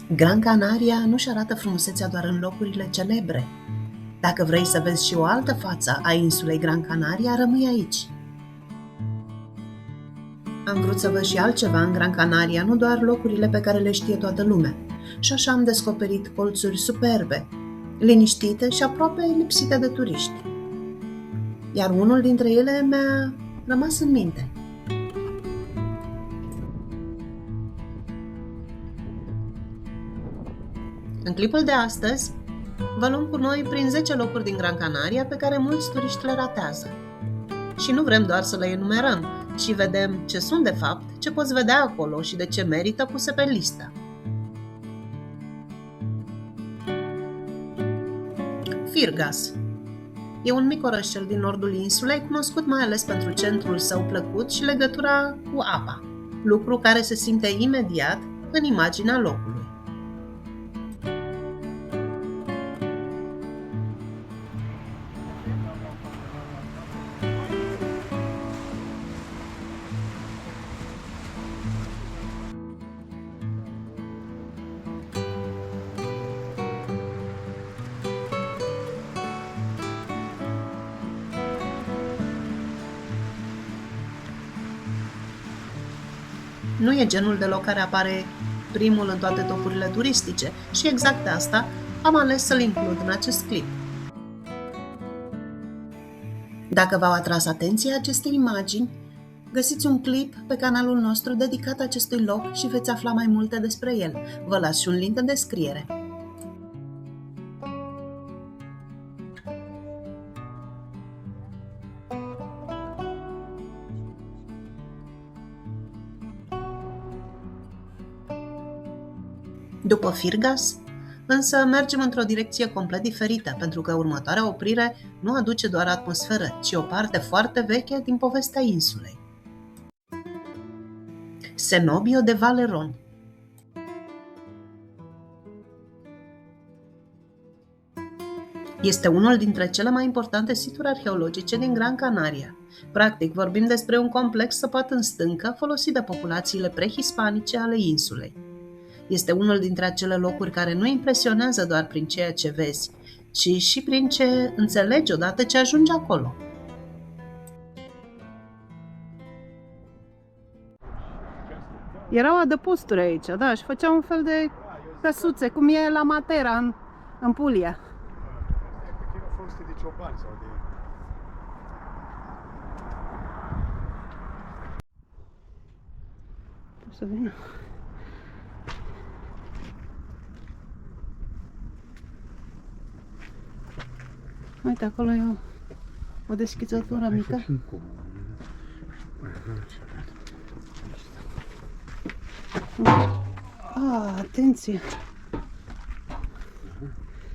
Gran Canaria nu-și arată frumusețea doar în locurile celebre. Dacă vrei să vezi și o altă față a insulei Gran Canaria, rămâi aici. Am vrut să văd și altceva în Gran Canaria, nu doar locurile pe care le știe toată lumea. Și așa am descoperit colțuri superbe, liniștite și aproape lipsite de turiști. Iar unul dintre ele mi-a rămas în minte. În clipul de astăzi, vă luăm cu noi prin 10 locuri din Gran Canaria pe care mulți turiști le ratează. Și nu vrem doar să le enumerăm, ci vedem ce sunt de fapt, ce poți vedea acolo și de ce merită puse pe listă. Firgas e un mic orășel din nordul insulei, cunoscut mai ales pentru centrul său plăcut și legătura cu apa, lucru care se simte imediat în imaginea locului. Nu e genul de loc care apare primul în toate topurile turistice și exact de asta am ales să-l includ în acest clip. Dacă v-au atras atenția aceste imagini, găsiți un clip pe canalul nostru dedicat acestui loc și veți afla mai multe despre el. Vă las și un link în descriere. După Firgas, însă mergem într-o direcție complet diferită, pentru că următoarea oprire nu aduce doar atmosferă, ci o parte foarte veche din povestea insulei. Cenobio de Valerón. Este unul dintre cele mai importante situri arheologice din Gran Canaria. Practic, vorbim despre un complex săpat în stâncă folosit de populațiile prehispanice ale insulei. Este unul dintre acele locuri care nu impresionează doar prin ceea ce vezi, ci și prin ce înțelegi odată ce ajungi acolo. Erau adăposturi aici, da, și făceau un fel de căsuțe, cum e la Matera, în Puglia. Să vină. Uite, acolo e o deschizătură mică. Atenție!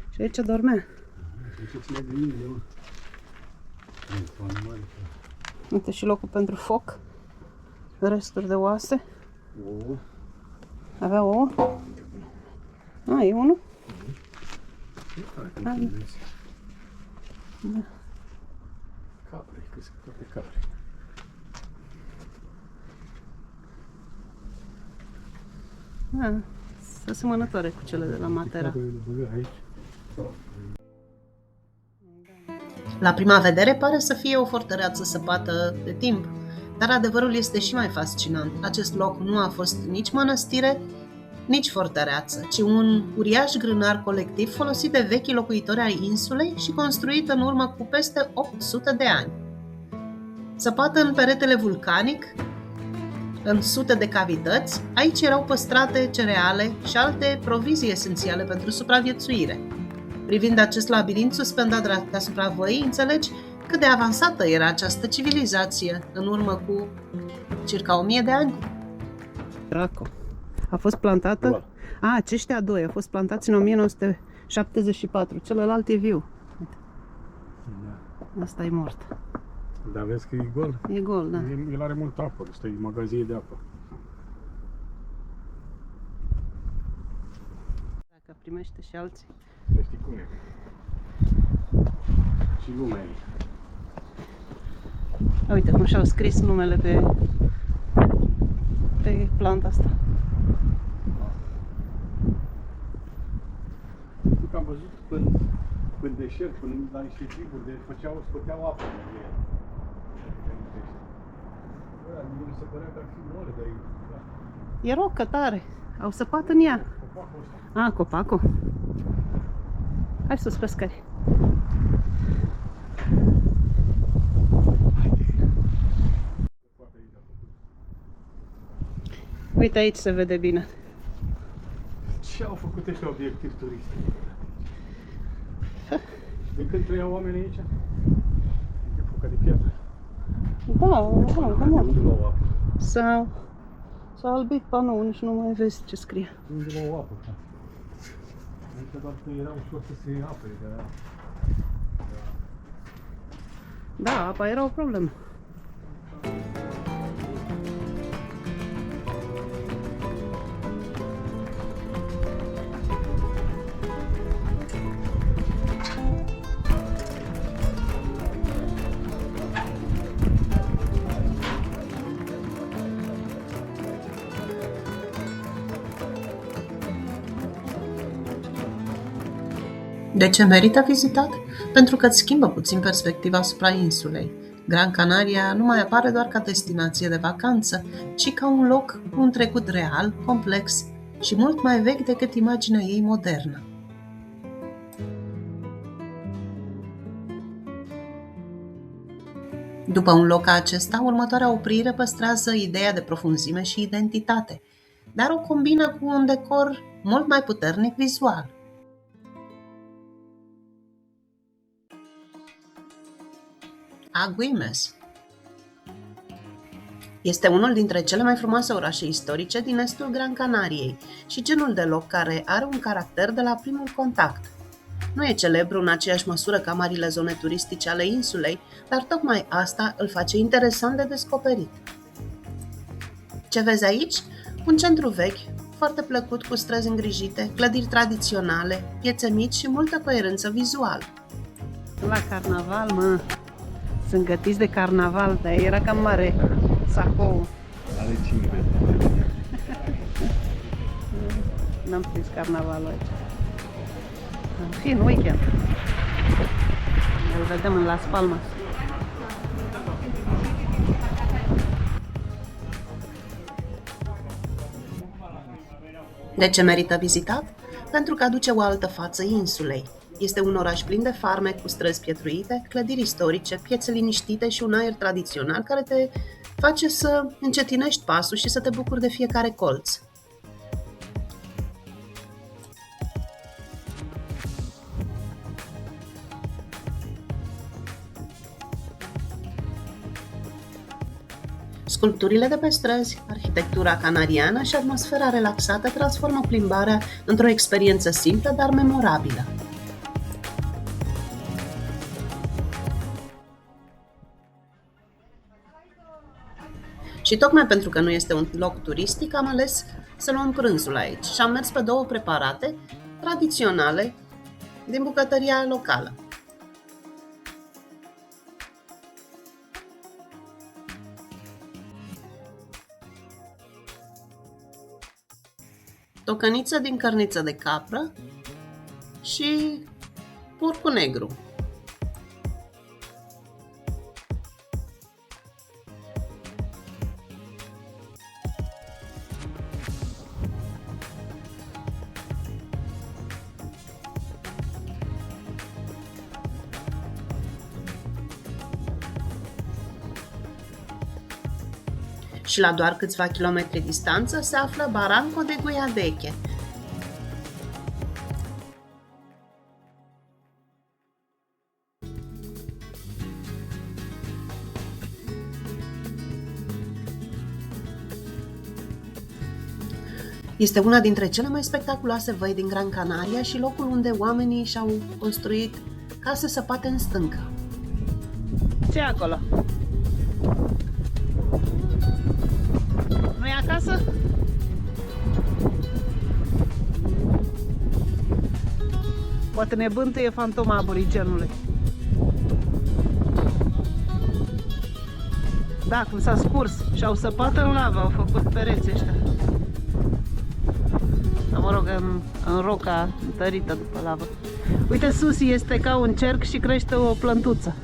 Și aici dormea. Uite și locul pentru foc. Resturi de oase. Avea ouă? E unul? Da. Capre, crescător de capre. Sunt asemănătoare cu cele de la Matera. La prima vedere pare să fie o fortăreață săpată de timp, dar adevărul este și mai fascinant. Acest loc nu a fost nici mănăstire, nici fortăreață, ci un uriaș grânar colectiv folosit de vechii locuitori ai insulei și construit în urmă cu peste 800 de ani. Săpată în peretele vulcanic, în sute de cavități, aici erau păstrate cereale și alte provizii esențiale pentru supraviețuire. Privind acest labirint suspendat deasupra văii, înțelegi cât de avansată era această civilizație în urmă cu circa 1000 de ani. Draco. A fost plantată? Aceștia doi au fost plantați în 1974. Celălalt e viu. Da. Asta e mort. Dar vezi că e gol? E gol, da. El are multă apă, ăsta e magazie de apă. Dacă primește și alții. Să știi cum e. Și lumea e. Uite cum și-au scris numele pe planta asta. văzut în deșert, până la niște triburi de scoteau apă de el. Mi se părea că ar fi moale de aici. E rocă tare. Au săpat în ea. Copacul ăsta. A, copacul. Hai sus pe scări. Uite, aici se vede bine. Ce au făcut ăștia obiectiv turistic? De când trăiau oamenii aici? E foca de piatră. Da. S-a albit panoul, nici nu mai vezi ce scrie. Unde o apă. Însă doar că era ușor să se apere. Da, apa era o problemă. De ce merită vizitat? Pentru că îți schimbă puțin perspectiva asupra insulei. Gran Canaria nu mai apare doar ca destinație de vacanță, ci ca un loc cu un trecut real, complex și mult mai vechi decât imaginea ei modernă. După un loc ca acesta, următoarea oprire păstrează ideea de profunzime și identitate, dar o combină cu un decor mult mai puternic vizual. Agüimes este unul dintre cele mai frumoase orașe istorice din estul Gran Canariei și genul de loc care are un caracter de la primul contact. Nu e celebru în aceeași măsură ca marile zone turistice ale insulei, dar tocmai asta îl face interesant de descoperit. Ce vezi aici? Un centru vechi, foarte plăcut, cu străzi îngrijite, clădiri tradiționale, piețe mici și multă coerență vizuală. La carnaval, mă! Sunt gătiți de carnaval, dar era cam mare sacou. Ale 5 N-am prins carnavalul aici. În fin, weekend. Îl vedem în Las Palmas. De ce merită vizitat? Pentru că aduce o altă față insulei. Este un oraș plin de farme, cu străzi pietruite, clădiri istorice, piețe liniștite și un aer tradițional care te face să încetinești pasul și să te bucuri de fiecare colț. Sculpturile de pe străzi, arhitectura canariană și atmosfera relaxată transformă plimbarea într-o experiență simplă, dar memorabilă. Și tocmai pentru că nu este un loc turistic, am ales să luăm prânzul aici și am mers pe două preparate tradiționale din bucătăria locală. Tocăniță din cărniță de capră și porcul negru. Și la doar câțiva kilometri distanță se află Barranco de Guayadeque. Este una dintre cele mai spectaculoase văi din Gran Canaria și locul unde oamenii și-au construit case săpate în stâncă. Ce e acolo? Nu-i acasă? Poate ne bântuie fantoma aborigenului. Da, cum s-a scurs și au săpat în lavă, au făcut pereți ăștia. Dar mă rog, în roca întărită după lavă. Uite, sus este ca un cerc și crește o plântuță.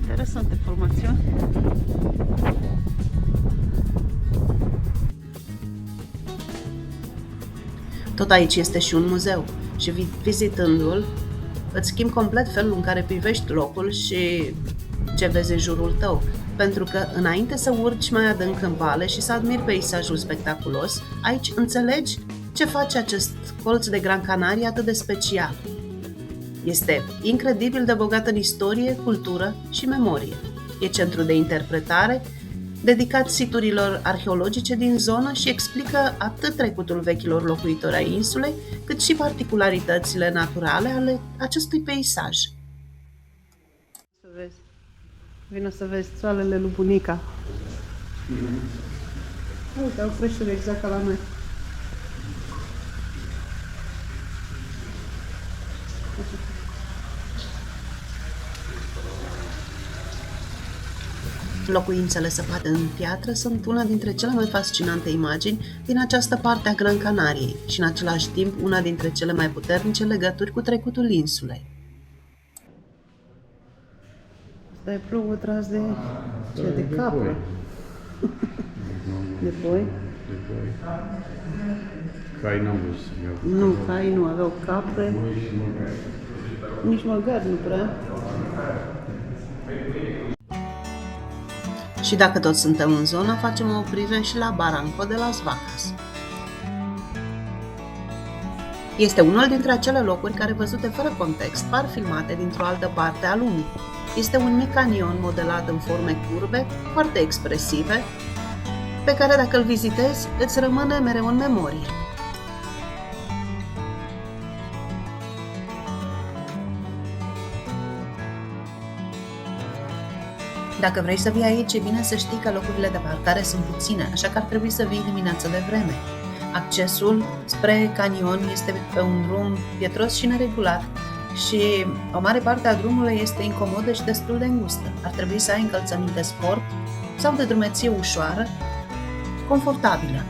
Interesante formațiuni. Tot aici este și un muzeu și vizitându-l îți schimbi complet felul în care privești locul și ce vezi în jurul tău. Pentru că înainte să urci mai adânc în vale și să admiri peisajul spectaculos, aici înțelegi ce face acest colț de Gran Canaria atât de special. Este incredibil de bogat în istorie, cultură și memorie. E centru de interpretare dedicat siturilor arheologice din zonă și explică atât trecutul vechilor locuitori ai insulei, cât și particularitățile naturale ale acestui peisaj. Să vezi. Vino să vezi țoalele lui bunica. Uite, au creștere exact ca la noi. Locuințele săpate în piatră sunt una dintre cele mai fascinante imagini din această parte a Gran Canariei și în același timp una dintre cele mai puternice legături cu trecutul insulei. Asta e plouă tras de de capră. De boi? De boi. Cai n-am văzut. Nu, cai nu aveau capre. Nici măgari nu prea. Și dacă tot suntem în zonă, facem o oprire și la Barranco de las Vacas. Este unul dintre acele locuri care, văzute fără context, par filmate dintr-o altă parte a lumii. Este un mic canion modelat în forme curbe, foarte expresive, pe care dacă îl vizitezi, îți rămâne mereu în memorie. Dacă vrei să vii aici, e bine să știi că locurile de parcare sunt puține, așa că ar trebui să vii dimineața de vreme. Accesul spre canion este pe un drum pietros și neregulat și o mare parte a drumului este incomodă și destul de îngustă. Ar trebui să ai încălțăminte sport sau de drumeție ușoară, confortabilă.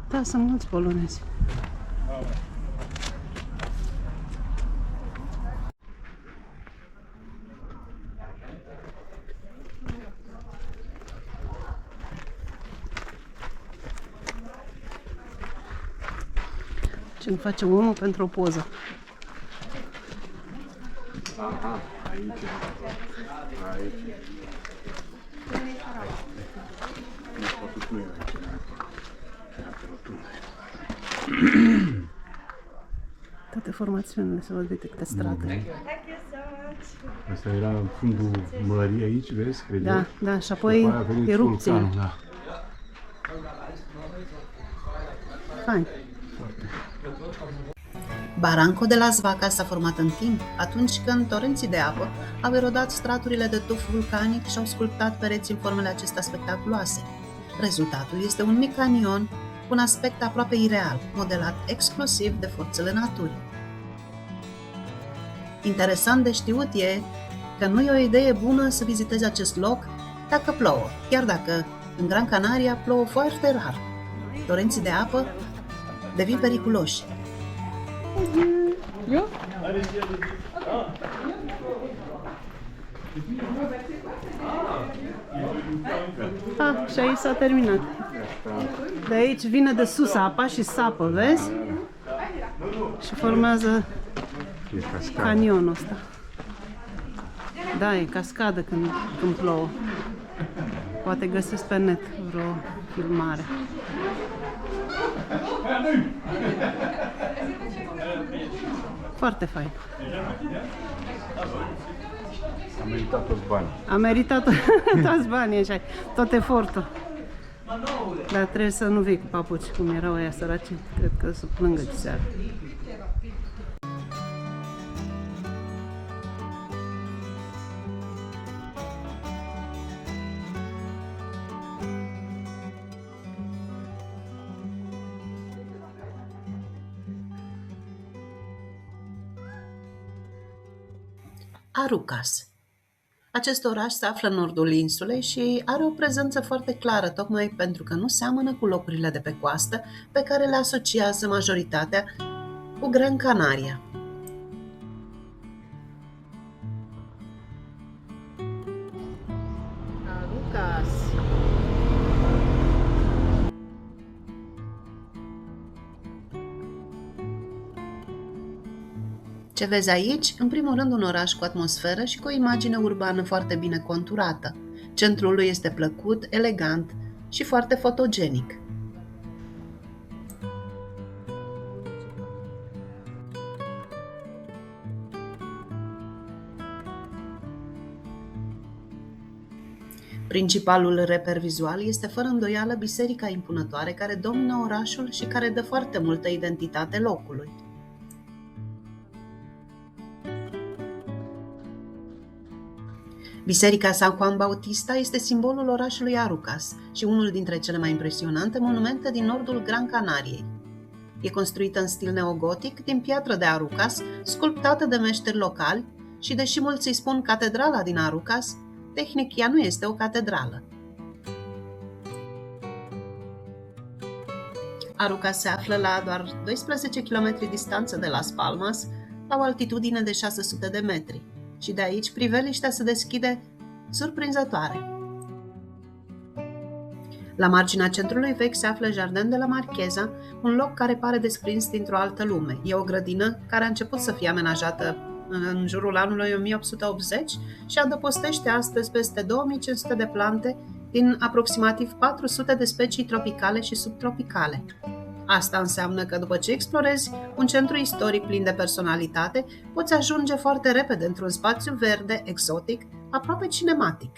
Da, sunt mulți polonezi. Ce-mi face omul pentru o poză? Aha, aici. Nu e aici. Toate formațiunile se văd de câte strate. Asta era în fundul mării aici, vezi? Da, da, și apoi erupție. Da. Fain. Barranco de las Vacas s-a format în timp, atunci când torenții de apă au erodat straturile de tuf vulcanic și au sculptat pereții în formele acestea spectaculoase. Rezultatul este un mic canion cu un aspect aproape ireal, modelat exclusiv de forțele naturii. Interesant de știut e că nu e o idee bună să vizitezi acest loc dacă plouă, chiar dacă în Gran Canaria plouă foarte rar. Torenții de apă devin periculoși. Și aici s-a terminat. De aici vine de sus apa și sapă, vezi? Și formează canionul ăsta. Da, e cascadă când plouă. Poate găsesc pe net vreo filmare. Foarte fain. A meritat toți banii. A meritat toți banii, așa, tot efortul. Dar trebuie să nu vii cu papuci, cum erau aia săraci. Cred că să plângă de seară. Arucas. Acest oraș se află în nordul insulei și are o prezență foarte clară, tocmai pentru că nu seamănă cu locurile de pe coastă, pe care le asociază majoritatea cu Gran Canaria. Arucas. Ce vezi aici? În primul rând un oraș cu atmosferă și cu o imagine urbană foarte bine conturată. Centrul lui este plăcut, elegant și foarte fotogenic. Principalul reper vizual este fără îndoială biserica impunătoare care domină orașul și care dă foarte multă identitate locului. Biserica San Juan Bautista este simbolul orașului Arucas și unul dintre cele mai impresionante monumente din nordul Gran Canariei. E construită în stil neogotic, din piatră de Arucas, sculptată de meșteri locali și, deși mulți îi spun catedrala din Arucas, tehnic ea nu este o catedrală. Arucas se află la doar 12 km distanță de Las Palmas, la o altitudine de 600 de metri. Și de aici priveliștea se deschide surprinzătoare. La marginea centrului vechi se află Jardin de la Marchesa, un loc care pare desprins dintr-o altă lume. E o grădină care a început să fie amenajată în jurul anului 1880 și adăpostește astăzi peste 2500 de plante din aproximativ 400 de specii tropicale și subtropicale. Asta înseamnă că după ce explorezi un centru istoric plin de personalitate, poți ajunge foarte repede într-un spațiu verde, exotic, aproape cinematic.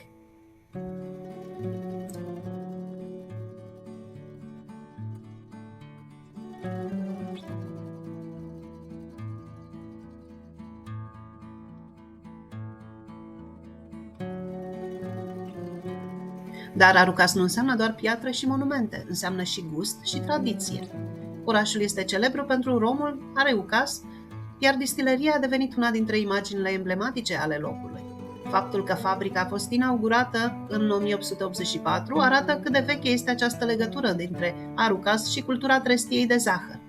Dar Arucas nu înseamnă doar piatră și monumente, înseamnă și gust și tradiție. Orașul este celebru pentru romul Arucas, iar distileria a devenit una dintre imaginile emblematice ale locului. Faptul că fabrica a fost inaugurată în 1884 arată cât de veche este această legătură dintre Arucas și cultura trestiei de zahăr.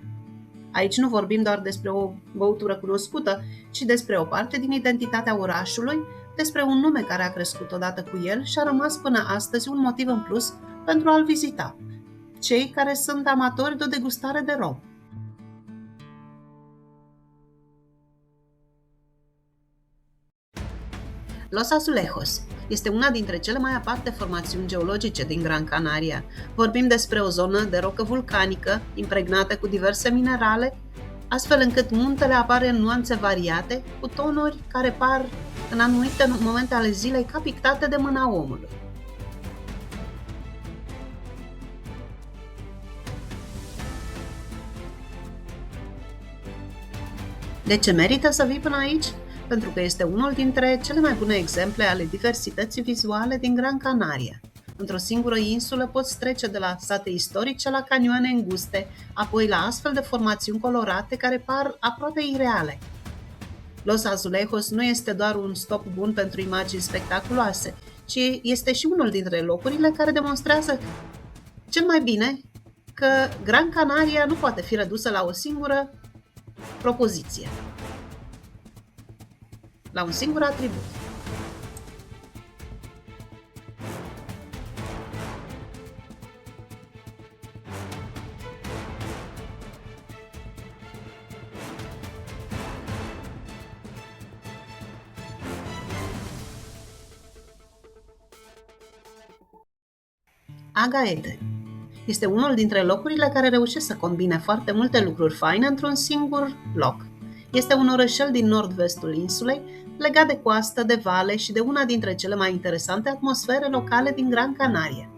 Aici nu vorbim doar despre o băutură cunoscută, ci despre o parte din identitatea orașului, despre un nume care a crescut odată cu el și a rămas până astăzi un motiv în plus pentru a-l vizita. Cei care sunt amatori de o degustare de rom. Los Azulejos este una dintre cele mai aparte formațiuni geologice din Gran Canaria. Vorbim despre o zonă de rocă vulcanică impregnată cu diverse minerale, astfel încât muntele apare în nuanțe variate, cu tonuri care par în anumite momente ale zilei ca pictate de mâna omului. De ce merită să vii până aici? Pentru că este unul dintre cele mai bune exemple ale diversității vizuale din Gran Canaria. Într-o singură insulă poți trece de la sate istorice la canioane înguste, apoi la astfel de formațiuni colorate care par aproape ireale. Los Azulejos nu este doar un stop bun pentru imagini spectaculoase, ci este și unul dintre locurile care demonstrează cel mai bine că Gran Canaria nu poate fi redusă la o singură propoziție, la un singur atribut. Agaete este unul dintre locurile care reușesc să combine foarte multe lucruri faine într-un singur loc. Este un orășel din nord-vestul insulei, legat de coastă, de vale și de una dintre cele mai interesante atmosfere locale din Gran Canaria.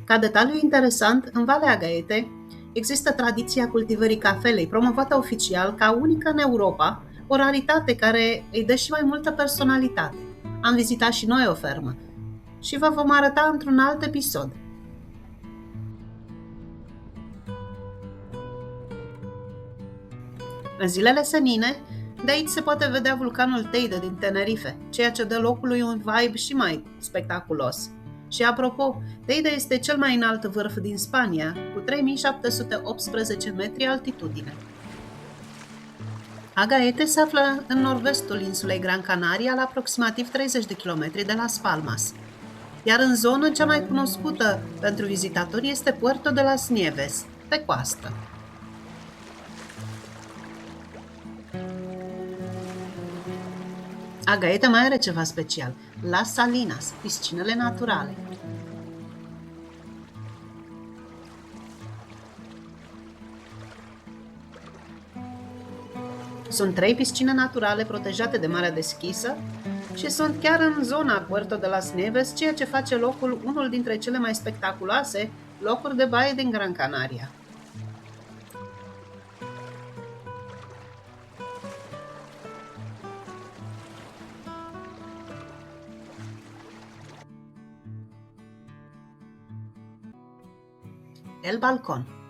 Ca detaliu interesant, în Valea Agaete există tradiția cultivării cafelei, promovată oficial ca unică în Europa, o raritate care îi dă și mai multă personalitate. Am vizitat și noi o fermă și vă vom arăta într-un alt episod. În zilele senine, De aici se poate vedea vulcanul Teide din Tenerife, ceea ce dă locului un vibe și mai spectaculos. Și apropo, Teide este cel mai înalt vârf din Spania, cu 3718 metri altitudine. Agaete se află în nord-vestul insulei Gran Canaria, la aproximativ 30 de kilometri de Las Palmas. Iar în zonă, cea mai cunoscută pentru vizitatori este Puerto de las Nieves, pe coastă. Agaete mai are ceva special, Las Salinas, piscinele naturale. Sunt 3 piscine naturale protejate de marea deschisă și sunt chiar în zona Puerto de las Nieves, ceea ce face locul unul dintre cele mai spectaculoase locuri de baie din Gran Canaria. El Balcón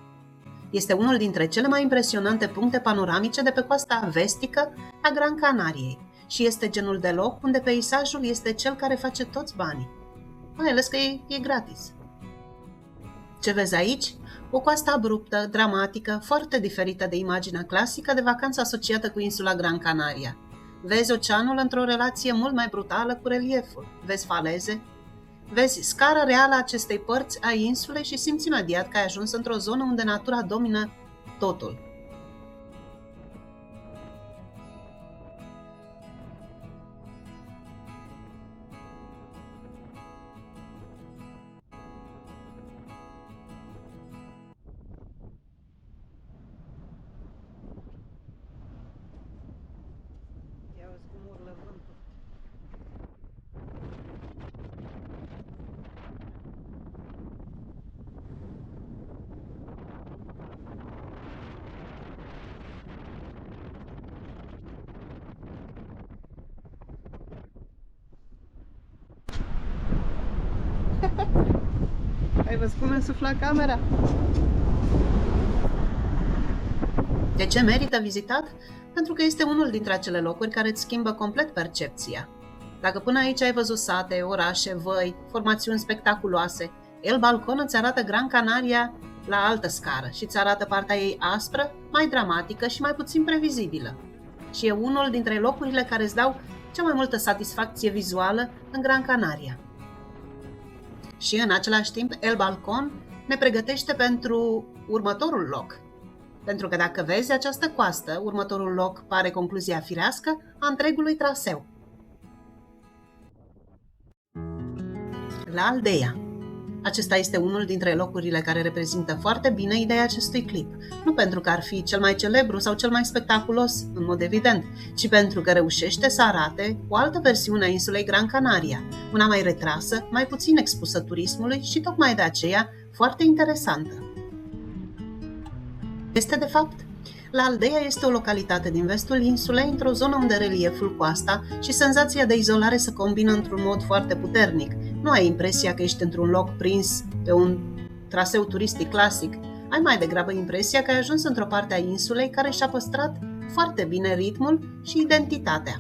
este unul dintre cele mai impresionante puncte panoramice de pe coasta vestică a Gran Canariei și este genul de loc unde peisajul este cel care face toți banii, mai ales că e gratis. Ce vezi aici? O coastă abruptă, dramatică, foarte diferită de imaginea clasică de vacanță asociată cu insula Gran Canaria. Vezi oceanul într-o relație mult mai brutală cu relieful, vezi faleze, vezi scara reală a acestei părți a insulei și simți imediat că ai ajuns într-o zonă unde natura domină totul. Ia uzi cum urlă vântul. Ai văzut cum îmi sufla camera? De ce merită vizitat? Pentru că este unul dintre acele locuri care îți schimbă complet percepția. Dacă până aici ai văzut sate, orașe, văi, formațiuni spectaculoase, El Balcón îți arată Gran Canaria la altă scară și îți arată partea ei aspră, mai dramatică și mai puțin previzibilă. Și e unul dintre locurile care îți dau cea mai multă satisfacție vizuală în Gran Canaria. Și în același timp, El Balcón ne pregătește pentru următorul loc. Pentru că dacă vezi această coastă, următorul loc pare concluzia firească a întregului traseu. La Aldea. Acesta este unul dintre locurile care reprezintă foarte bine ideea acestui clip. Nu pentru că ar fi cel mai celebru sau cel mai spectaculos, în mod evident, ci pentru că reușește să arate o altă versiune a insulei Gran Canaria, una mai retrasă, mai puțin expusă turismului și tocmai de aceea foarte interesantă. Este de fapt, La Aldea este o localitate din vestul insulei, într-o zonă unde relieful, coasta și senzația de izolare se combină într-un mod foarte puternic. Nu ai impresia că ești într-un loc prins pe un traseu turistic clasic. Ai mai degrabă impresia că ai ajuns într-o parte a insulei care și-a păstrat foarte bine ritmul și identitatea.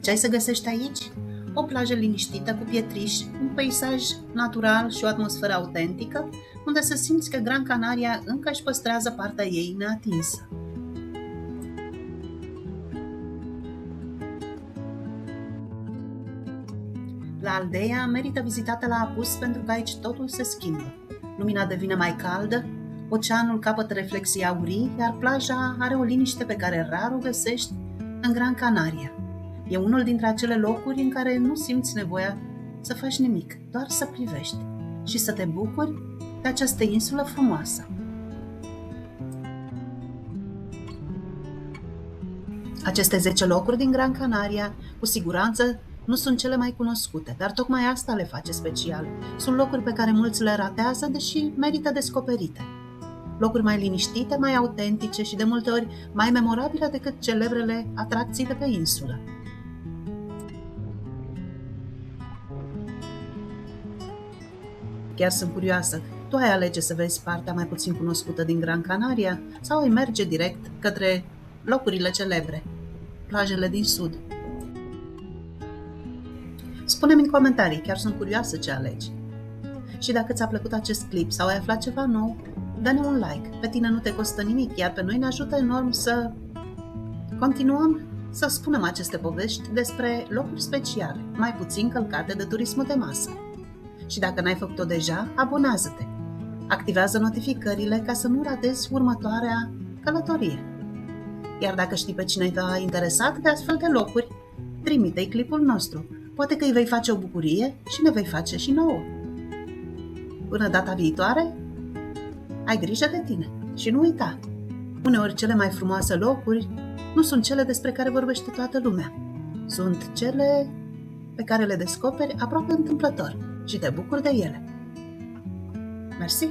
Ce ai să găsești aici? O plajă liniștită cu pietriș, un peisaj natural și o atmosferă autentică, unde să simți că Gran Canaria încă își păstrează partea ei neatinsă. La Aldea merită vizitată la apus pentru că aici totul se schimbă. Lumina devine mai caldă, oceanul capătă reflexii aurii, iar plaja are o liniște pe care rar o găsești în Gran Canaria. E unul dintre acele locuri în care nu simți nevoia să faci nimic, doar să privești și să te bucuri de această insulă frumoasă. Aceste 10 locuri din Gran Canaria, cu siguranță, nu sunt cele mai cunoscute, dar tocmai asta le face special. Sunt locuri pe care mulți le ratează, deși merită descoperite. Locuri mai liniștite, mai autentice și de multe ori mai memorabile decât celebrele atracții de pe insulă. Chiar sunt curioasă, Tu ai alege să vezi partea mai puțin cunoscută din Gran Canaria sau ai merge direct către locurile celebre, plajele din sud. Spune-mi în comentarii, chiar sunt curioasă ce alegi. Și dacă ți-a plăcut acest clip sau ai aflat ceva nou, dă-ne un like. Pe tine nu te costă nimic, iar pe noi ne ajută enorm să continuăm să spunem aceste povești despre locuri speciale, mai puțin călcate de turismul de masă. Și dacă n-ai făcut-o deja, abonează-te. Activează notificările ca să nu ratezi următoarea călătorie. Iar dacă știi pe cineva interesat de astfel de locuri, trimite-i clipul nostru. Poate că îi vei face o bucurie și ne vei face și nouă. Până data viitoare, ai grijă de tine și nu uita, uneori cele mai frumoase locuri nu sunt cele despre care vorbește toată lumea. Sunt cele pe care le descoperi aproape întâmplător și te bucuri de ele. Mersi!